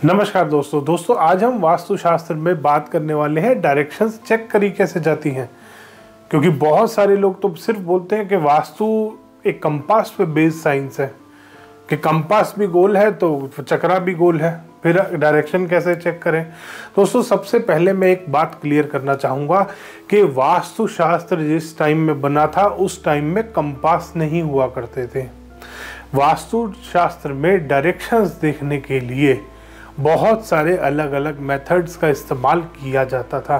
नमस्कार दोस्तों आज हम वास्तुशास्त्र में बात करने वाले हैं डायरेक्शंस चेक करी कैसे जाती हैं। क्योंकि बहुत सारे लोग तो सिर्फ बोलते हैं कि वास्तु एक कंपास पे बेस्ड साइंस है कि कंपास भी गोल है तो चक्रा भी गोल है, फिर डायरेक्शन कैसे चेक करें। दोस्तों सबसे पहले मैं एक बात क्लियर करना चाहूँगा कि वास्तुशास्त्र जिस टाइम में बना था उस टाइम में कंपास नहीं हुआ करते थे। वास्तुशास्त्र में डायरेक्शंस देखने के लिए बहुत सारे अलग अलग मेथड्स का इस्तेमाल किया जाता था।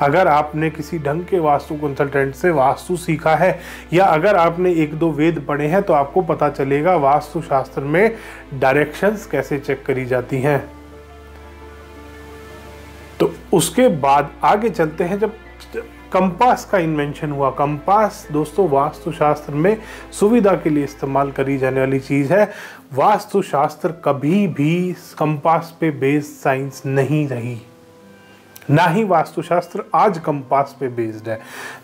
अगर आपने किसी ढंग के वास्तु कंसल्टेंट से वास्तु सीखा है या अगर आपने एक दो वेद पढ़े हैं तो आपको पता चलेगा वास्तुशास्त्र में डायरेक्शंस कैसे चेक करी जाती हैं। तो उसके बाद आगे चलते हैं। जब कंपास का इन्वेंशन हुआ, कंपास दोस्तों वास्तुशास्त्र में सुविधा के लिए इस्तेमाल करी जाने वाली चीज़ है। वास्तुशास्त्र कभी भी कंपास पे बेस्ड साइंस नहीं रही, ना ही वास्तुशास्त्र आज कंपास पे बेस्ड है।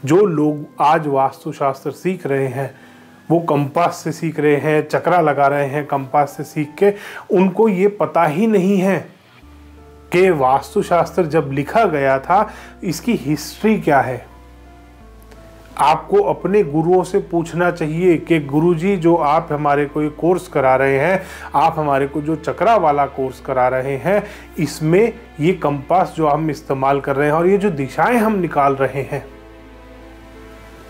जो लोग आज वास्तुशास्त्र सीख रहे हैं वो कंपास से सीख रहे हैं, चक्रा लगा रहे हैं कंपास से सीख के। उनको ये पता ही नहीं है कि वास्तुशास्त्र जब लिखा गया था इसकी हिस्ट्री क्या है। आपको अपने गुरुओं से पूछना चाहिए कि गुरुजी जो आप हमारे को ये कोर्स करा रहे हैं, आप हमारे को जो चक्रा वाला कोर्स करा रहे हैं, इसमें ये कंपास जो हम इस्तेमाल कर रहे हैं और ये जो दिशाएं हम निकाल रहे हैं,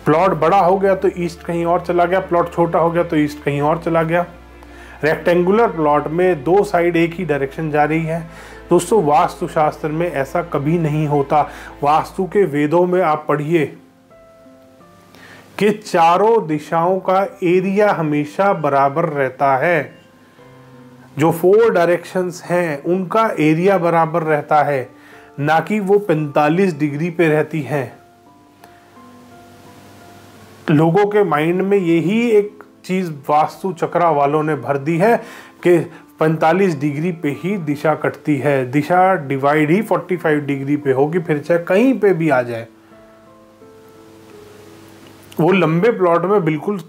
प्लॉट बड़ा हो गया तो ईस्ट कहीं और चला गया, प्लॉट छोटा हो गया तो ईस्ट कहीं और चला गया। रेक्टेंगुलर प्लॉट में दो साइड एक ही डायरेक्शन जा रही है। दोस्तों वास्तुशास्त्र में ऐसा कभी नहीं होता। वास्तु के वेदों में आप पढ़िए कि चारों दिशाओं का एरिया हमेशा बराबर रहता है। जो 4 डायरेक्शंस हैं उनका एरिया बराबर रहता है, ना कि वो 45 डिग्री पे रहती हैं। लोगों के माइंड में यही एक चीज वास्तु चक्रा वालों ने भर दी है कि 45 डिग्री पे ही दिशा कटती है, दिशा डिवाइड ही 45 डिग्री पे होगी, फिर चाहे कहीं पे भी आ जाए। वो लंबे प्लॉट में बिल्कुल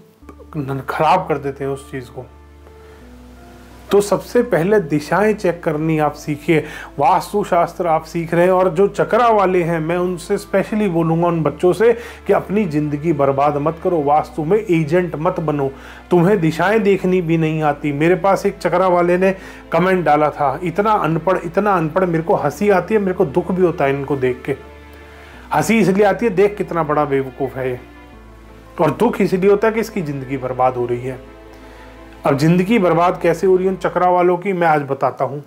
खराब कर देते हैं उस चीज को। तो सबसे पहले दिशाएं चेक करनी आप सीखिए। वास्तुशास्त्र आप सीख रहे हैं और जो चक्रा वाले हैं मैं उनसे स्पेशली बोलूंगा, उन बच्चों से कि अपनी जिंदगी बर्बाद मत करो, वास्तु में एजेंट मत बनो। तुम्हें दिशाएं देखनी भी नहीं आती। मेरे पास एक चक्रा वाले ने कमेंट डाला था, इतना अनपढ़, मेरे को हंसी आती है, मेरे को दुख भी होता है इनको देख के। हंसी इसलिए आती है देख कितना बड़ा बेवकूफ है ये, और दुख इसलिए होता है कि इसकी जिंदगी बर्बाद हो रही है। अब जिंदगी बर्बाद कैसे हो रही है उन चक्रा वालों की मैं आज बताता हूं।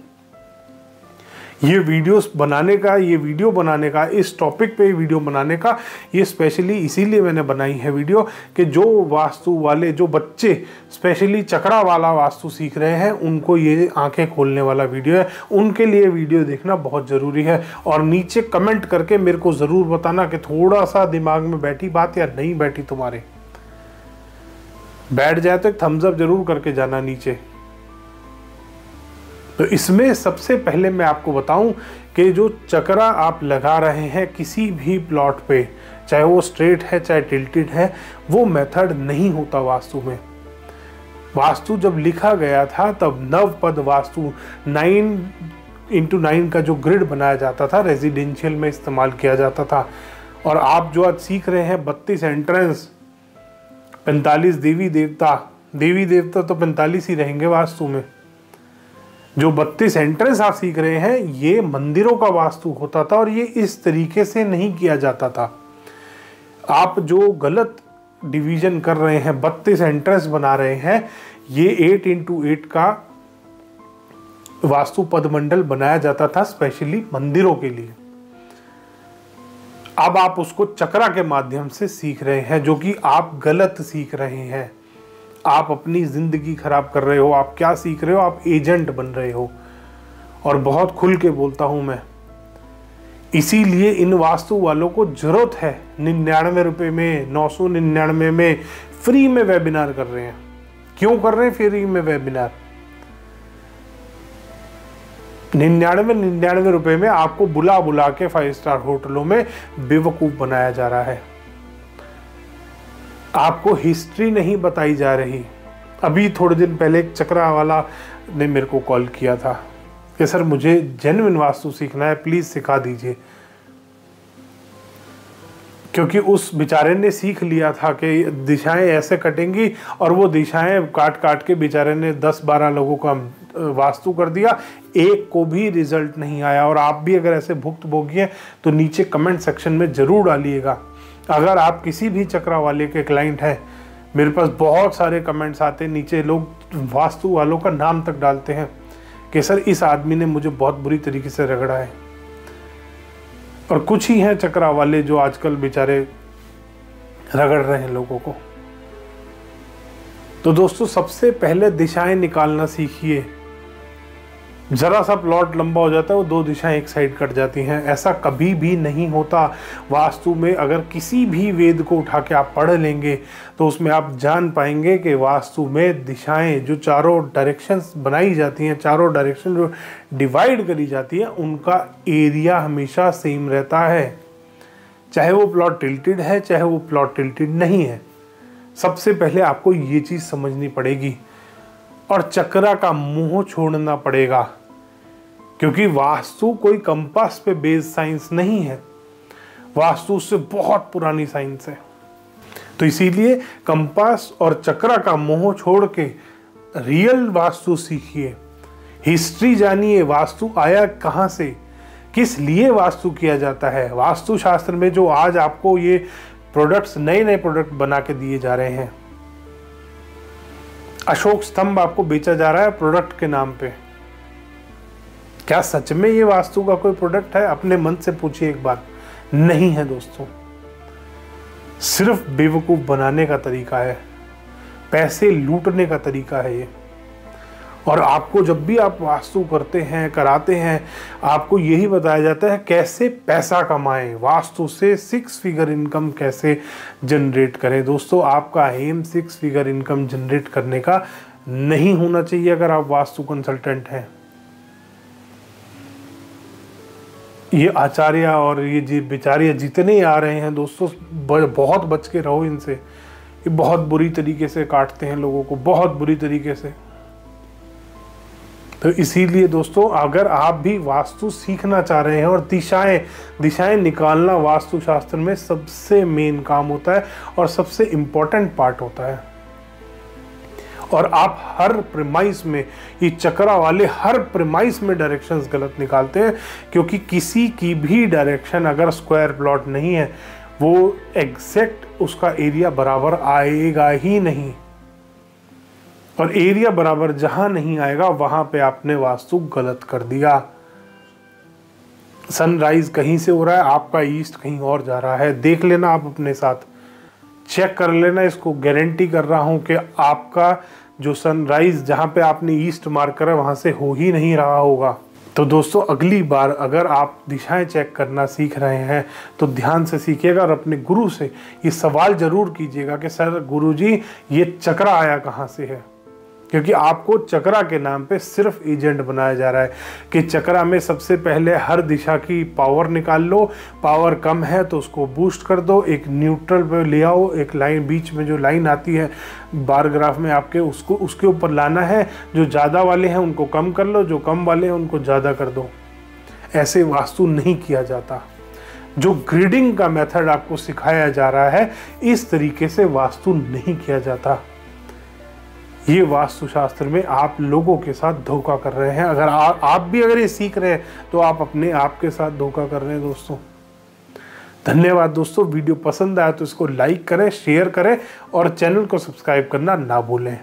ये वीडियो बनाने का इस टॉपिक पे वीडियो बनाने का ये स्पेशली इसीलिए मैंने बनाई है वीडियो कि जो वास्तु वाले जो बच्चे स्पेशली चक्रा वाला वास्तु सीख रहे हैं उनको ये आंखें खोलने वाला वीडियो है। उनके लिए वीडियो देखना बहुत ज़रूरी है। और नीचे कमेंट करके मेरे को ज़रूर बताना कि थोड़ा सा दिमाग में बैठी बात या नहीं बैठी। तुम्हारे बैठ जाए तो एक थम्स अप जरूर करके जाना नीचे। तो इसमें सबसे पहले मैं आपको बताऊं कि जो चक्रा आप लगा रहे हैं किसी भी प्लॉट पे, चाहे वो स्ट्रेट है चाहे टिल्टेड है, वो मेथड नहीं होता वास्तु में। वास्तु जब लिखा गया था तब नवपद वास्तु 9x9 का जो ग्रिड बनाया जाता था रेजिडेंशियल में इस्तेमाल किया जाता था। और आप जो आज सीख रहे हैं 32 एंट्रेंस, 45 देवी देवता तो 45 ही रहेंगे वास्तु में। जो 32 एंट्रेंस आप सीख रहे हैं ये मंदिरों का वास्तु होता था और ये इस तरीके से नहीं किया जाता था। आप जो गलत डिवीजन कर रहे हैं, 32 एंट्रेंस बना रहे हैं, ये 8x8 का वास्तु पदमंडल बनाया जाता था स्पेशली मंदिरों के लिए। अब आप उसको चक्रा के माध्यम से सीख रहे हैं, जो कि आप गलत सीख रहे हैं। आप अपनी जिंदगी खराब कर रहे हो। आप क्या सीख रहे हो? आप एजेंट बन रहे हो। और बहुत खुल के बोलता हूं मैं, इसीलिए इन वास्तु वालों को जरूरत है 99 रुपए में, 999 में फ्री में वेबिनार कर रहे हैं। क्यों कर रहे हैं फ्री में वेबिनार? 99 रुपए में आपको बुला के 5 स्टार होटलों में बेवकूफ बनाया जा रहा है। आपको हिस्ट्री नहीं बताई जा रही। अभी थोड़े दिन पहले एक चक्रा वाला ने मेरे को कॉल किया था कि सर मुझे जेन्युइन वास्तु सीखना है, प्लीज़ सिखा दीजिए। क्योंकि उस बेचारे ने सीख लिया था कि दिशाएं ऐसे कटेंगी, और वो दिशाएं काट काट के बेचारे ने 10-12 लोगों का वास्तु कर दिया, एक को भी रिजल्ट नहीं आया। और आप भी अगर ऐसे भुक्तभोगी हैं तो नीचे कमेंट सेक्शन में ज़रूर डालिएगा। अगर आप किसी भी चक्रा वाले के क्लाइंट हैं, मेरे पास बहुत सारे कमेंट्स आते हैं, नीचे लोग वास्तु वालों का नाम तक डालते हैं कि सर इस आदमी ने मुझे बहुत बुरी तरीके से रगड़ा है। और कुछ ही हैं चक्रा वाले जो आजकल बेचारे रगड़ रहे हैं लोगों को। तो दोस्तों, सबसे पहले दिशाएं निकालना सीखिए। जरा सा प्लॉट लंबा हो जाता है, वो 2 दिशाएं एक साइड कट जाती हैं। ऐसा कभी भी नहीं होता वास्तु में। अगर किसी भी वेद को उठा के आप पढ़ लेंगे तो उसमें आप जान पाएंगे कि वास्तु में दिशाएं जो चारों डायरेक्शंस बनाई जाती हैं, चारों डायरेक्शन जो डिवाइड करी जाती है, उनका एरिया हमेशा सेम रहता है। चाहे वो प्लॉट टिल्टेड है, चाहे वो प्लॉट टिल्टेड नहीं है। सबसे पहले आपको ये चीज़ समझनी पड़ेगी और चक्रा का मोह छोड़ना पड़ेगा, क्योंकि वास्तु कोई कंपास पे बेस्ड साइंस नहीं है। वास्तु से बहुत पुरानी साइंस है। तो इसीलिए कंपास और चक्रा का मोह छोड़ के रियल वास्तु सीखिए, हिस्ट्री जानिए, वास्तु आया कहाँ से, किस लिए वास्तु किया जाता है। वास्तु शास्त्र में जो आज आपको ये प्रोडक्ट्स, नए नए प्रोडक्ट बना के दिए जा रहे हैं, अशोक स्तंभ आपको बेचा जा रहा है प्रोडक्ट के नाम पे, क्या सच में ये वास्तु का कोई प्रोडक्ट है? अपने मन से पूछिए एक बार। नहीं है दोस्तों, सिर्फ बेवकूफ बनाने का तरीका है, पैसे लूटने का तरीका है ये। और आपको जब भी आप वास्तु करते हैं, कराते हैं, आपको यही बताया जाता है कैसे पैसा कमाएं, वास्तु से 6 फिगर इनकम कैसे जनरेट करें। दोस्तों, आपका एम 6 फिगर इनकम जनरेट करने का नहीं होना चाहिए अगर आप वास्तु कंसल्टेंट हैं। ये आचार्य और ये जी बेचारे जितने आ रहे हैं दोस्तों, बहुत बच के रहो इनसे। ये बहुत बुरी तरीके से काटते हैं लोगों को, बहुत बुरी तरीके से। तो इसीलिए दोस्तों, अगर आप भी वास्तु सीखना चाह रहे हैं, और दिशाएं निकालना वास्तु शास्त्र में सबसे मेन काम होता है और सबसे इम्पोर्टेंट पार्ट होता है। और आप हर प्रेमाइस में, ये चक्रा वाले हर प्रेमाइस में डायरेक्शंस गलत निकालते हैं, क्योंकि किसी की भी डायरेक्शन अगर स्क्वायर प्लॉट नहीं है, वो एग्जैक्ट उसका एरिया बराबर आएगा ही नहीं। और एरिया बराबर जहां नहीं आएगा वहां पे आपने वास्तु गलत कर दिया। सनराइज कहीं से हो रहा है, आपका ईस्ट कहीं और जा रहा है। देख लेना, आप अपने साथ चेक कर लेना। इसको गारंटी कर रहा हूं कि आपका जो सनराइज जहां पे आपने ईस्ट मार्क करा वहां से हो ही नहीं रहा होगा। तो दोस्तों, अगली बार अगर आप दिशाएं चेक करना सीख रहे हैं तो ध्यान से सीखिएगा और अपने गुरु से ये सवाल जरूर कीजिएगा कि सर गुरुजी, ये चक्रा आया कहाँ से है। क्योंकि आपको चक्रा के नाम पे सिर्फ एजेंट बनाया जा रहा है कि चक्रा में सबसे पहले हर दिशा की पावर निकाल लो, पावर कम है तो उसको बूस्ट कर दो, एक न्यूट्रल पे ले आओ, एक लाइन बीच में जो लाइन आती है बार ग्राफ में आपके, उसको उसके ऊपर लाना है। जो ज़्यादा वाले हैं उनको कम कर लो, जो कम वाले हैं उनको ज़्यादा कर दो। ऐसे वास्तु नहीं किया जाता। जो ग्रिडिंग का मेथड आपको सिखाया जा रहा है, इस तरीके से वास्तु नहीं किया जाता। ये वास्तुशास्त्र में आप लोगों के साथ धोखा कर रहे हैं। अगर आप भी अगर ये सीख रहे हैं तो आप अपने आप के साथ धोखा कर रहे हैं दोस्तों। धन्यवाद दोस्तों। वीडियो पसंद आया तो इसको लाइक करें, शेयर करें और चैनल को सब्सक्राइब करना ना भूलें।